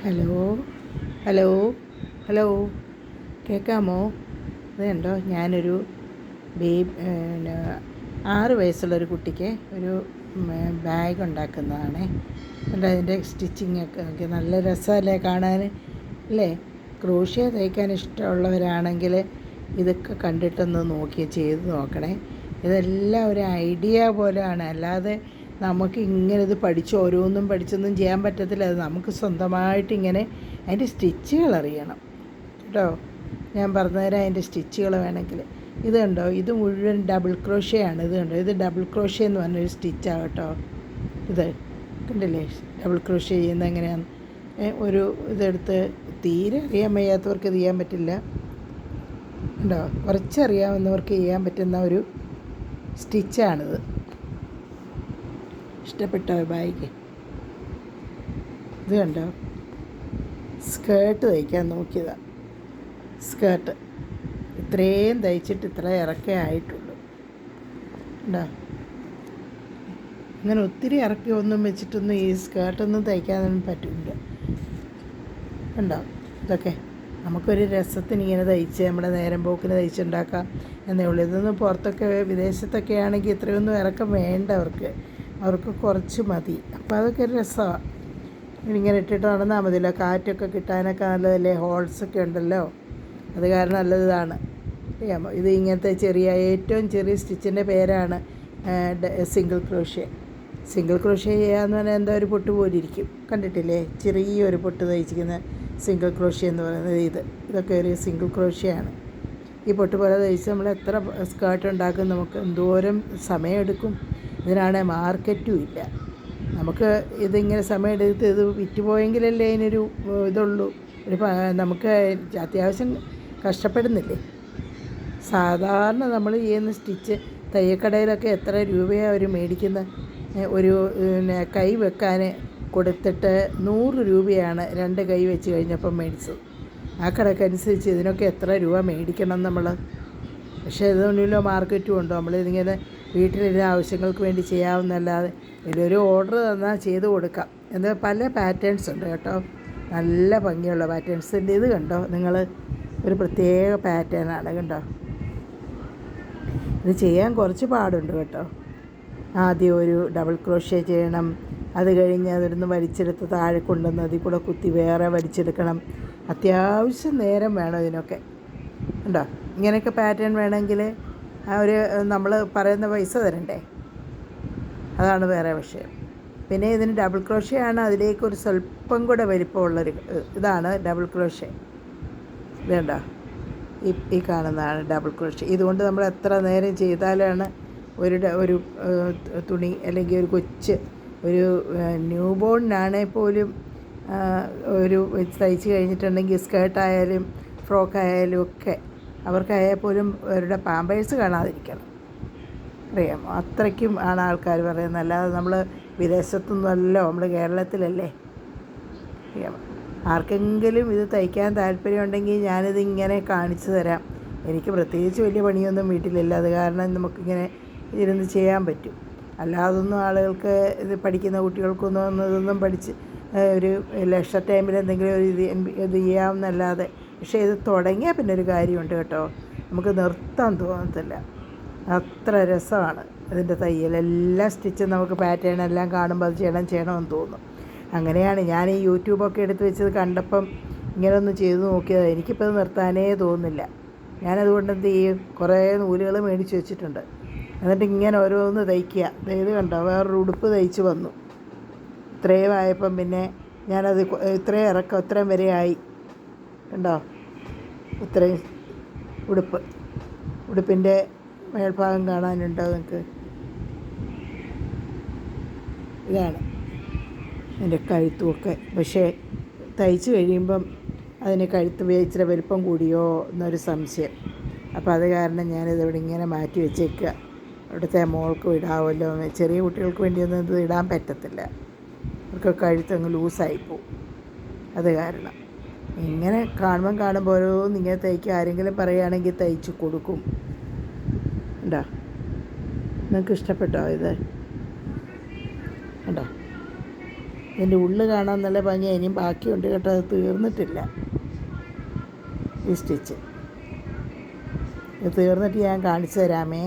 Hello hello hello കേൾക്കാമോ? ഇത് കണ്ടോ, ഞാനൊരു പിന്നെ 6 വയസ്സുള്ളൊരു കുട്ടിക്ക് ഒരു ബാഗ് ഉണ്ടാക്കുന്നതാണ്. കണ്ടോ, അതിൻ്റെ സ്റ്റിച്ചിങ്ങൊക്കെ നോക്കി നല്ല രസമല്ലേ കാണാൻ, അല്ലേ? ക്രോഷ്യ തയ്ക്കാൻ ഇഷ്ടമുള്ളവരാണെങ്കിൽ ഇതൊക്കെ കണ്ടിട്ടൊന്ന് നോക്കി ചെയ്ത് നോക്കണേ. ഇതെല്ലാം ഒരു ഐഡിയ പോലെയാണ്, അല്ലാതെ നമുക്ക് ഇങ്ങനെ ഇത് പഠിച്ച് ഓരോന്നും പഠിച്ചൊന്നും ചെയ്യാൻ പറ്റത്തില്ല. അത് നമുക്ക് സ്വന്തമായിട്ട് ഇങ്ങനെ അതിൻ്റെ സ്റ്റിച്ചുകൾ അറിയണം കേട്ടോ. ഞാൻ പറഞ്ഞുതരാം അതിൻ്റെ സ്റ്റിച്ചുകൾ വേണമെങ്കിൽ. ഇത് കണ്ടോ, ഇത് മുഴുവൻ ഡബിൾ ക്രോഷ്യയാണ്. ഇത് കണ്ടോ, ഇത് ഡബിൾ ക്രോഷ്യ എന്ന് പറഞ്ഞൊരു സ്റ്റിച്ചാണ് കേട്ടോ. ഇത് കണ്ടില്ലേ, ഡബിൾ ക്രോഷ്യ ചെയ്യുന്നത് എങ്ങനെയാണ്. ഒരു ഇതെടുത്ത് തീരെ അറിയാൻ വയ്യാത്തവർക്ക് ഇത് ചെയ്യാൻ പറ്റില്ല കണ്ടോ, കുറച്ചറിയാവുന്നവർക്ക് ചെയ്യാൻ പറ്റുന്ന ഒരു സ്റ്റിച്ചാണിത്. ഇഷ്ടപ്പെട്ടോ ബാഗ്? ഇത് കണ്ടോ, സ്കേർട്ട് തയ്ക്കാൻ നോക്കിയതാണ്. സ്കേർട്ട് ഇത്രയും തയ്ച്ചിട്ട് ഇത്ര ഇറക്കേ ആയിട്ടുള്ളൂ. ഉണ്ടോ, അങ്ങനെ ഒത്തിരി ഇറക്കി ഒന്നും വെച്ചിട്ടൊന്നും ഈ സ്കേർട്ടൊന്നും തയ്ക്കാനൊന്നും പറ്റില്ല. ഉണ്ടോ, ഇതൊക്കെ നമുക്കൊരു രസത്തിന് ഇങ്ങനെ തയ്ച്ച് നമ്മുടെ നേരം പോക്കിന് തയ്ച്ചുണ്ടാക്കാം എന്നേ ഉള്ളൂ. ഇതൊന്നും പുറത്തൊക്കെ വിദേശത്തൊക്കെ ആണെങ്കിൽ ഇത്രയൊന്നും ഇറക്കം വേണ്ട അവർക്ക് കുറച്ച് മതി. അപ്പോൾ അതൊക്കെ ഒരു രസമാണ്. ഇങ്ങനെ ഇട്ടിട്ട് നടന്നാൽ മതിയല്ലോ, കാറ്റൊക്കെ കിട്ടാനൊക്കെ നല്ലതല്ലേ. ഹോൾസൊക്കെ ഉണ്ടല്ലോ, അത് കാരണം നല്ലതാണ്. അറിയാമോ, ഇത് ഇങ്ങനത്തെ ഏറ്റവും ചെറിയ സ്റ്റിച്ചിൻ്റെ പേരാണ് സിംഗിൾ ക്രോഷ്യ. സിംഗിൾ ക്രോഷ്യ ചെയ്യാന്ന് പറഞ്ഞാൽ എന്താ, ഒരു പൊട്ട് പോലെ ഇരിക്കും, കണ്ടിട്ടില്ലേ? ചെറിയൊരു പൊട്ട് തയ്ച്ചിരിക്കുന്ന സിംഗിൾ ക്രോഷ്യ എന്ന് പറയുന്നത്. ഇതൊക്കെ ഒരു സിംഗിൾ ക്രോഷ്യയാണ്. ഈ പൊട്ട് പോലെ തയ്ച്ച് നമ്മൾ എത്ര സ്കേർട്ട് ഉണ്ടാക്കും, നമുക്ക് എന്തോരം സമയമെടുക്കും. ഇതിനാണെ മാർക്കറ്റും ഇല്ല. നമുക്ക് ഇതിങ്ങനെ സമയമെടുത്ത് ഇത് വിറ്റുപോയെങ്കിലല്ലേ അതിനൊരു ഇതുള്ളൂ. നമുക്ക് അത്യാവശ്യം കഷ്ടപ്പെടുന്നില്ലേ. സാധാരണ നമ്മൾ ചെയ്യുന്ന സ്റ്റിച്ച് തയ്യക്കടയിലൊക്കെ എത്ര രൂപയാണ് അവർ മേടിക്കുന്നത്? ഒരു കൈ വെക്കാൻ കൊടുത്തിട്ട് 100 രൂപയാണ് 2 കൈ വെച്ച് കഴിഞ്ഞപ്പം മേടിച്ചത്. ആ കണക്കനുസരിച്ച് ഇതിനൊക്കെ എത്ര രൂപ മേടിക്കണം നമ്മൾ? പക്ഷേ ഇതൊന്നുമില്ല, മാർക്കറ്റും ഉണ്ടോ. നമ്മളിതിങ്ങനെ വീട്ടിലിരുന്ന ആവശ്യങ്ങൾക്ക് വേണ്ടി ചെയ്യാവുന്നല്ലാതെ വലിയൊരു ഓർഡർ തന്നാൽ ചെയ്ത് കൊടുക്കാം. എന്താ, പല പാറ്റേൺസ് ഉണ്ട് കേട്ടോ, നല്ല ഭംഗിയുള്ള പാറ്റേൺസിൻ്റെ. ഇത് കണ്ടോ നിങ്ങൾ, ഒരു പ്രത്യേക പാറ്റേണാണ് കണ്ടോ. ഇത് ചെയ്യാൻ കുറച്ച് പാടുണ്ട് കേട്ടോ. ആദ്യം ഒരു ഡബിൾ ക്രോഷ്യ ചെയ്യണം, അത് കഴിഞ്ഞ് അതിരുന്ന് വലിച്ചെടുത്ത് താഴെ കൊണ്ടുവന്ന് അതിൽ കൂടെ കുത്തി വേറെ വലിച്ചെടുക്കണം. അത്യാവശ്യം നേരം വേണം ഇതിനൊക്കെ. ഉണ്ടോ, ഇങ്ങനെയൊക്കെ പാറ്റേൺ വേണമെങ്കിൽ നമ്മൾ പറയുന്ന പൈസ തരണ്ടേ, അതാണ് വേറെ വിഷയം. പിന്നെ ഇതിന് ഡബിൾ ക്രോഷ്യയാണ്, അതിലേക്ക് ഒരു സ്വല്പം കൂടെ വലിപ്പമുള്ളൊരു ഇതാണ് ഡബിൾ ക്രോഷ്യ. ഇതുണ്ടോ, ഈ കാണുന്നതാണ് ഡബിൾ ക്രോഷ്യ. ഇതുകൊണ്ട് നമ്മൾ എത്ര നേരം ചെയ്താലാണ് ഒരു തുണി, അല്ലെങ്കിൽ ഒരു ഒരു ന്യൂ ബോർണിനാണെങ്കിൽ പോലും ഒരു തയ്ച്ച് കഴിഞ്ഞിട്ടുണ്ടെങ്കിൽ സ്കേർട്ടായാലും ഫ്രോക്കായാലും ഒക്കെ അവർക്കായാൽ പോലും അവരുടെ പാമ്പേഴ്സ് കാണാതിരിക്കണം. അറിയാമോ, അത്രയ്ക്കും ആണ് ആൾക്കാർ പറയുന്നത്. അല്ലാതെ നമ്മൾ വിദേശത്തൊന്നുമല്ലോ, നമ്മൾ കേരളത്തിലല്ലേ. അറിയാമോ, ആർക്കെങ്കിലും ഇത് തയ്ക്കാൻ താല്പര്യമുണ്ടെങ്കിൽ ഞാനിത് ഇങ്ങനെ കാണിച്ചു തരാം. എനിക്ക് പ്രത്യേകിച്ച് വലിയ പണിയൊന്നും വീട്ടിലില്ല, അത് കാരണം നമുക്കിങ്ങനെ ഇരുന്ന് ചെയ്യാൻ പറ്റും. അല്ലാതൊന്നും ആളുകൾക്ക് ഇത് പഠിക്കുന്ന കുട്ടികൾക്കൊന്നും ഇതൊന്നും പഠിച്ച് ഒരു ലെഷർ ടൈമിൽ എന്തെങ്കിലും ഒരു ഇത് ചെയ്യാമെന്നല്ലാതെ. പക്ഷേ ഇത് തുടങ്ങിയാൽ പിന്നെ ഒരു കാര്യമുണ്ട് കേട്ടോ, നമുക്ക് നിർത്താൻ തോന്നത്തില്ല, അത്ര രസമാണ് ഇതിൻ്റെ തയ്യൽ. എല്ലാ സ്റ്റിച്ചും നമുക്ക് പാറ്റേൺ എല്ലാം കാണുമ്പോൾ അത് ചെയ്യണമെന്ന് തോന്നും. അങ്ങനെയാണ് ഞാൻ ഈ യൂട്യൂബൊക്കെ എടുത്ത് വെച്ചത് കണ്ടപ്പം ഇങ്ങനെ ഒന്ന് ചെയ്ത് നോക്കിയത്. എനിക്കിപ്പോൾ ഇത് നിർത്താനേ തോന്നുന്നില്ല. ഞാനതുകൊണ്ട് എന്ത് ചെയ്യും, കുറേ നൂലുകൾ മേടിച്ച് വെച്ചിട്ടുണ്ട്. എന്നിട്ട് ഇങ്ങനെ ഓരോന്ന് തയ്ക്കുക. ഇത് കണ്ടോ, വേറൊരു ഉടുപ്പ് തയ്ച്ച് വന്നു. ഇത്രയും ആയപ്പം പിന്നെ ഞാനത് ഇത്രയും വരെ ആയി. കണ്ടോ, ഇത്രയും ഉടുപ്പിൻ്റെ മേൽഭാഗം കാണാനുണ്ടോ നിങ്ങൾക്ക്? ഇതാണ് എൻ്റെ കഴുത്തുമൊക്കെ. പക്ഷേ തയ്ച്ച് കഴിയുമ്പം അതിന് കഴുത്ത് ഇച്ചിരി വലിപ്പം കൂടിയോ എന്നൊരു സംശയം. അപ്പോൾ അത് കാരണം ഞാനിതിവിടെ ഇങ്ങനെ മാറ്റി വെച്ചേക്കുക. അവിടുത്തെ മോൾക്ക് ഇടാമല്ലോ, ചെറിയ കുട്ടികൾക്ക് വേണ്ടിയൊന്നും ഇത് ഇടാൻ പറ്റത്തില്ല, അവർക്ക് കഴുത്തങ്ങ് ലൂസായിപ്പോവും. അത് കാരണം ഇങ്ങനെ കാണുമ്പോൾ ഓരോന്നും ഇങ്ങനെ തയ്ക്കുക. ആരെങ്കിലും പറയുകയാണെങ്കിൽ തയ്ച്ച് കൊടുക്കും. ഉണ്ടോ, നിങ്ങൾക്ക് ഇഷ്ടപ്പെട്ടോ ഇത്? ഉണ്ടോ, ഇതിൻ്റെ ഉള്ളു കാണാൻ നല്ല ഭംഗി, ഇനിയും ബാക്കിയുണ്ട് കേട്ടോ, അത് തീർന്നിട്ടില്ല ഈ സ്റ്റിച്ച്. ഇത് തീർന്നിട്ട് ഞാൻ കാണിച്ചു തരാമേ.